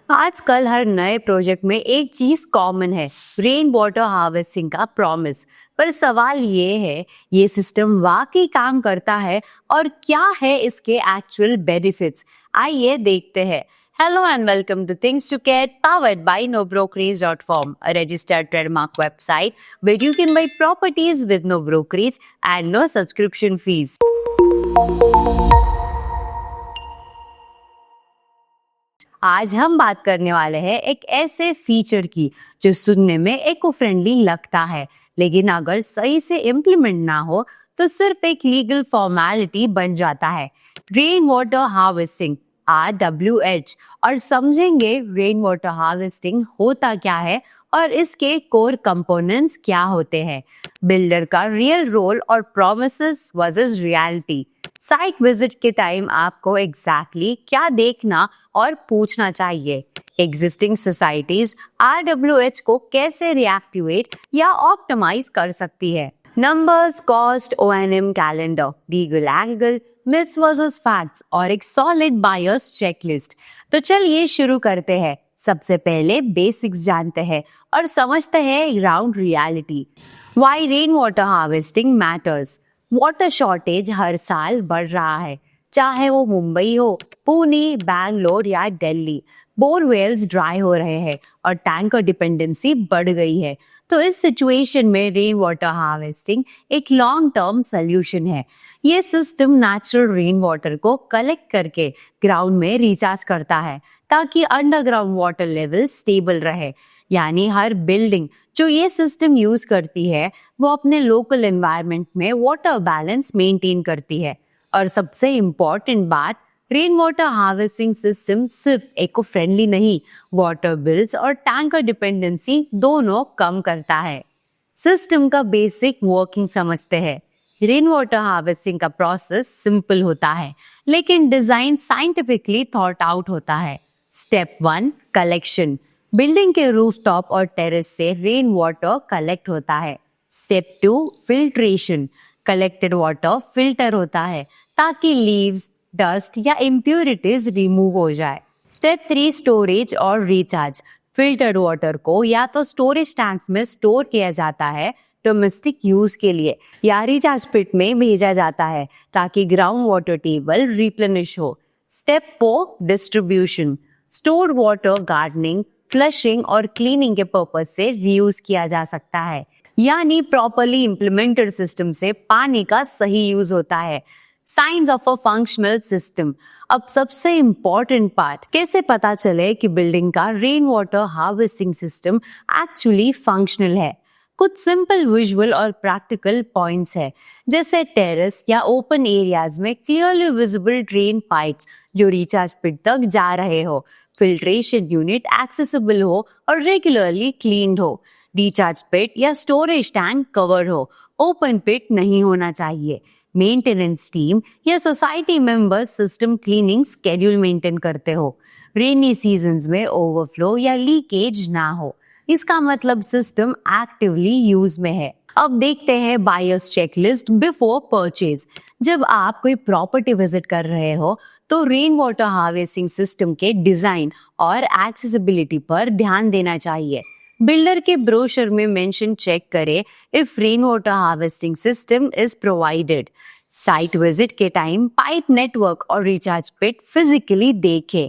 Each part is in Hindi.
आजकल हर नए प्रोजेक्ट में एक चीज कॉमन है, रेन वाटर हार्वेस्टिंग का प्रॉमिस। पर सवाल ये है, ये सिस्टम वाकई काम करता है और क्या है इसके एक्चुअल बेनिफिट्स? आइए देखते हैं। Hello and welcome to Things to Get, powered by NoBrokerage.com, a registered trademark website where you can buy properties with no brokerage and no subscription fees. आज हम बात करने वाले हैं एक ऐसे फीचर की जो सुनने में इको फ्रेंडली लगता है, लेकिन अगर सही से इम्प्लीमेंट ना हो तो सिर्फ एक लीगल फॉर्मेलिटी बन जाता है। Rain water harvesting, RWH। और समझेंगे रेन वाटर हार्वेस्टिंग होता क्या है और इसके कोर कंपोनेंट्स क्या होते हैं, बिल्डर का रियल रोल और promises versus reality. Site visit के टाइम आपको एग्जैक्टली क्या देखना और पूछना चाहिए, एग्जिस्टिंग सोसाइटीज RWH को कैसे रिएक्टिवेट या ऑप्टिमाइज कर सकती है। Numbers, cost, O&M calendar, legal angle, myths versus facts और एक सॉलिड बायर्स चेकलिस्ट। तो चलिए शुरू करते हैं। सबसे पहले बेसिक्स जानते हैं और समझते हैं ground reality. Why rain water harvesting matters. Water shortage हर साल बढ़ रहा है, चाहे वो मुंबई हो, पुणे, बैंगलोर या दिल्ली। बोरवेल्स ड्राई हो रहे हैं और टैंकर डिपेंडेंसी बढ़ गई है। तो इस सिचुएशन में रेन वाटर हार्वेस्टिंग एक लॉन्ग टर्म सोल्यूशन है। ये सिस्टम नेचुरल रेन वाटर को कलेक्ट करके ग्राउंड में रिचार्ज करता है ताकि अंडरग्राउंड वाटर लेवल स्टेबल रहे। यानी हर बिल्डिंग जो ये सिस्टम यूज करती है वो अपने लोकल एनवायरनमेंट में वाटर बैलेंस मेंटेन करती है। और सबसे इम्पोर्टेंट बात, रेन वाटर हार्वेस्टिंग सिस्टम सिर्फ इको फ्रेंडली नहीं, वाटर बिल्स और टैंकर डिपेंडेंसी दोनों कम करता है। सिस्टम का बेसिक वर्किंग समझते हैं। रेन वाटर हार्वेस्टिंग का प्रोसेस सिंपल होता है, लेकिन डिजाइन साइंटिफिकली थॉट आउट होता है। Step 1, collection. बिल्डिंग के रूफटॉप और टेरेस से रेन वाटर कलेक्ट होता है। Step 2, filtration. Collected water filter होता है ताकि लीव्स, डस्ट या इम्प्यूरिटीज रिमूव हो जाए। स्टेप 3, स्टोरेज और रिचार्ज। फिल्टर्ड वाटर को या तो स्टोरेज टैंक्स में स्टोर किया जाता है डोमेस्टिक यूज के लिए, या रिचार्ज पिट में भेजा जाता है ताकि ग्राउंड वाटर टेबल रिप्लेनिश हो। Step 4, distribution. Stored water gardening, flushing और क्लीनिंग के पर्पस से रीयूज किया जा सकता है। यानी प्रॉपर्ली इंप्लीमेंटेड सिस्टम से पानी का सही यूज होता है। Science of a functional system. अब सबसे इंपॉर्टेंट पार्ट, कैसे पता चले कि बिल्डिंग का rain water harvesting system actually functional है। कुछ सिंपल विजुअल और प्रैक्टिकल पॉइंट्स है, जैसे टेरेस या ओपन एरियाज में क्लियरली विजिबल ड्रेन पाइप्स जो रिचार्ज पिट तक जा रहे हो, फिल्ट्रेशन यूनिट एक्सेसिबल हो और रेगुलरली क्लीन्ड हो, रिचार्ज पिट या स्टोरेज टैंक कवर हो, ओपन पिट नहीं होना चाहिए, मेंटेनेंस टीम या society members system cleaning schedule maintain करते हो, रेनी सीजन्स में ओवरफ्लो या लीकेज ना हो। इसका मतलब सिस्टम एक्टिवली यूज में है। अब देखते हैं बायर्स चेकलिस्ट बिफोर परचेज। जब आप कोई प्रॉपर्टी विजिट कर रहे हो तो रेन वाटर हार्वेस्टिंग सिस्टम के डिजाइन और एक्सेसिबिलिटी पर ध्यान देना चाहिए। बिल्डर के ब्रोशर में मेंशन चेक करें if rain water harvesting system is provided. Site visit के टाइम पाइप नेटवर्क और रिचार्ज पिट फिजिकली देखें।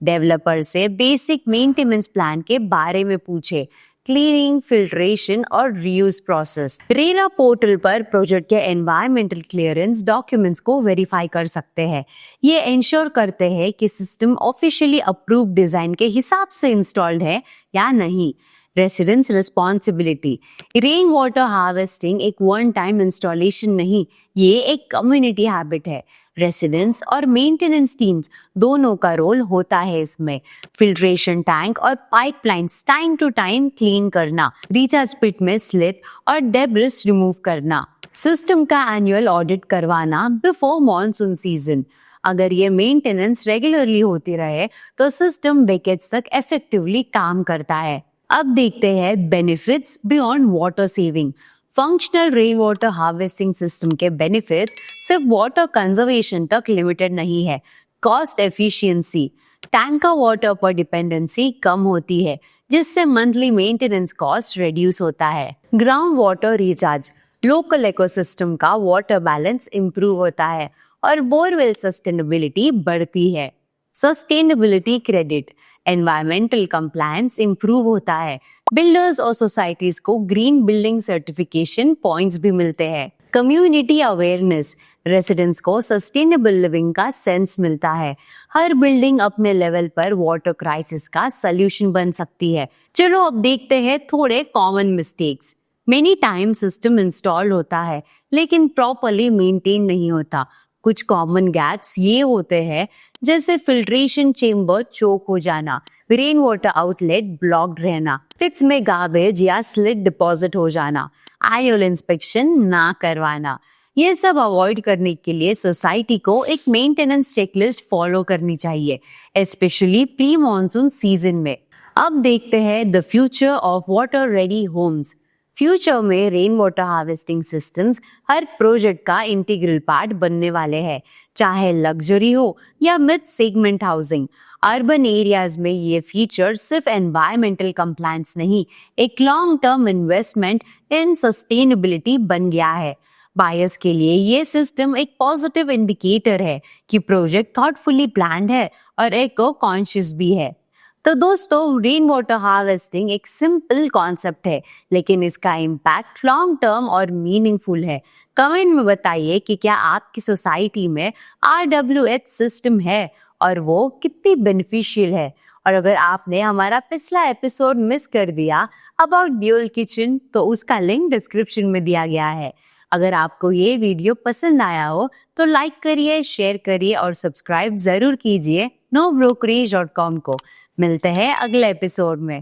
डेवलपर से बेसिक मेंटेनेंस प्लान के बारे में पूछे, क्लीनिंग, फिल्ट्रेशन और रीयूज प्रोसेस। रेरा पोर्टल पर प्रोजेक्ट के एनवायरमेंटल क्लियरेंस डॉक्यूमेंट्स को वेरीफाई कर सकते हैं। ये इंश्योर करते हैं कि सिस्टम ऑफिशियली अप्रूव्ड डिजाइन के हिसाब से इंस्टॉल्ड है या नहीं। Residents responsibility. Rain water harvesting एक वन टाइम इंस्टॉलेशन नहीं, ये एक कम्युनिटी हैबिट है। रेसिडेंट्स और मेंटेनेंस टीम्स दोनों का रोल होता है इसमें। फिल्ट्रेशन टैंक और pipelines time to time clean करना, रिचार्ज पिट में स्लिट और डेब्रिस रिमूव करना, सिस्टम का एनुअल ऑडिट करवाना बिफोर मॉनसून सीजन। अगर ये मेंटेनेंस रेगुलरली होती रहे तो सिस्टम डेकेड्स तक इफेक्टिवली काम करता है। अब देखते हैं benefits beyond water saving. Functional rain water harvesting system के बेनिफिट्स सिर्फ वाटर कंजर्वेशन तक लिमिटेड नहीं है। कॉस्ट एफिशिएंसी, टैंक का वाटर पर डिपेंडेंसी कम होती है, जिससे मंथली मेंटेनेंस कॉस्ट रिड्यूस होता है। Ground water recharge, local ecosystem का वाटर बैलेंस इंप्रूव होता है और बोरवेल सस्टेनेबिलिटी बढ़ती है। Sustainability credit, environmental compliance improve होता है। बिल्डर्स और सोसाइटीज को ग्रीन बिल्डिंग सर्टिफिकेशन पॉइंट्स भी मिलते हैं। कम्युनिटी अवेयरनेस, रेसिडेंट्स को सस्टेनेबल लिविंग का सेंस मिलता है। हर बिल्डिंग अपने लेवल पर वाटर क्राइसिस का सल्यूशन बन सकती है। चलो अब देखते हैं थोड़े common mistakes. Many time system install होता है लेकिन प्रॉपरली मेंटेन नहीं होता। कुछ कॉमन गैप्स ये होते हैं जैसे फिल्ट्रेशन चेम्बर चोक हो जाना, रेन वाटर आउटलेट ब्लॉक्ड रहना, पिट्स में गार्बेज या स्लिट डिपॉजिट हो जाना, एनुअल इंस्पेक्शन ना करवाना। ये सब अवॉइड करने के लिए सोसाइटी को एक मेंटेनेंस चेकलिस्ट फॉलो करनी चाहिए, स्पेशली प्री मॉनसून सीजन में। अब देखते हैं the future of water ready homes. Future में रेन वाटर हार्वेस्टिंग सिस्टम्स हर प्रोजेक्ट का इंटीग्रल पार्ट बनने वाले हैं, चाहे लग्जरी हो या mid segment housing. Urban areas में ये फीचर सिर्फ एनवायरमेंटल कंप्लायंस नहीं, एक long term investment in sustainability बन गया है। बायर्स के लिए ये सिस्टम एक पॉजिटिव इंडिकेटर है कि प्रोजेक्ट थॉटफुली प्लान्ड है और इको कॉन्शियस भी है। तो दोस्तों, रेन वाटर हार्वेस्टिंग एक सिंपल कॉन्सेप्ट है, लेकिन इसका इम्पैक्ट लॉन्ग टर्म और मीनिंगफुल है। कमेंट में बताइए कि क्या आपकी सोसाइटी में RWH सिस्टम है और वो कितनी बेनिफिशियल है। और अगर आपने हमारा पिछला एपिसोड मिस कर दिया अबाउट ड्यूल किचन, तो उसका लिंक डिस्क्रिप्शन में दिया गया है। अगर आपको ये वीडियो पसंद आया हो तो लाइक करिए, शेयर करिए और सब्सक्राइब जरूर कीजिए nobrokerage.com को। मिलते हैं अगले एपिसोड में।